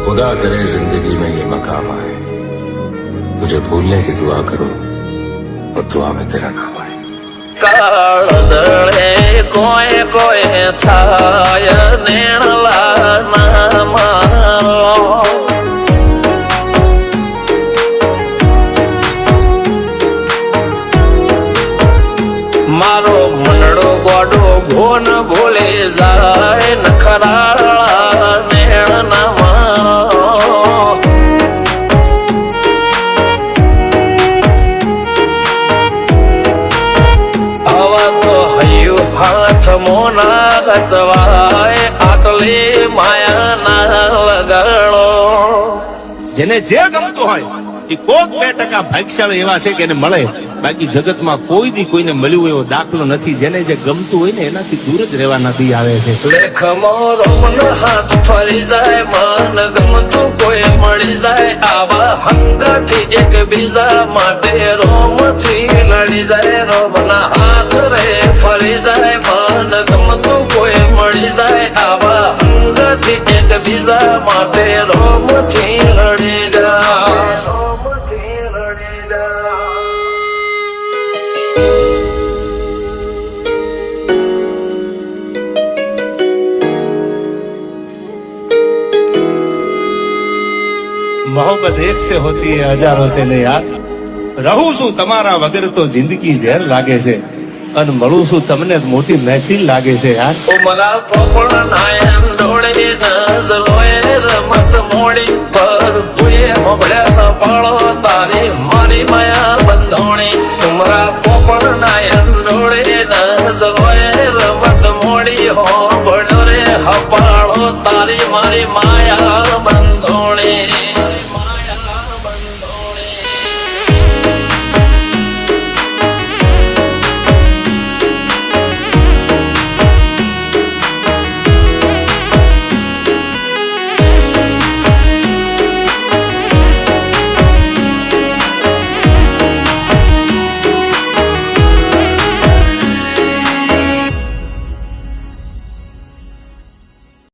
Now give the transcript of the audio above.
खुदा करे जिंदगी में ये मकाम आए, तुझे भूलने की दुआ करूं और दुआ में तेरा नाम आए। કાળદળે કોઈ કોઈ થાય નેણલા ના મારો મારો મનડો ગોડો ભોન ભૂલે જાય નખરાળા નેણ ના મારો હાથ મોના ગતવાય આટલે માયા ના લગાડો। જેને જે ગમતું હોય એ કોક 2% ભાગ્યશાળી એવા છે કે એને મળે, બાકી જગતમાં કોઈ દી કોઈને મળ્યું એવો દાખલો નથી। જેને જે ગમતું હોય ને એનાથી દૂર જ રહેવા નથી આવે છે। લેખમો રોમન હાથ ફરી જાય, મન ગમતું કોઈ મળી જાય, આવા હંગથી એક બીજા માટે રોમથી લડી જાય। રોમના હાથ રે ફરી જાય, મન ગમતું કોઈ મળી જાય, આવા હંગથી એક બીજા માટે રોમથી લડી જાય। मोहब्बत एक से होती है हजारों से नहीं यार। रहूं છું તમારા વગર તો જિંદગી ઝેર લાગે છે, અને મળું છું તમને મોટી મહેફિલ લાગે છે યાર। ઉમરા પોપણ નાયન ડોળે નજલોએ રમત મોડી પર તુએ મોગળ્યા પાળો તારી મારી માયા બંધોણી। ઉમરા પોપણ નાયન ડોળે નજલોએ રમત મોડી હો બળો રે હપાળો તારી મારી મા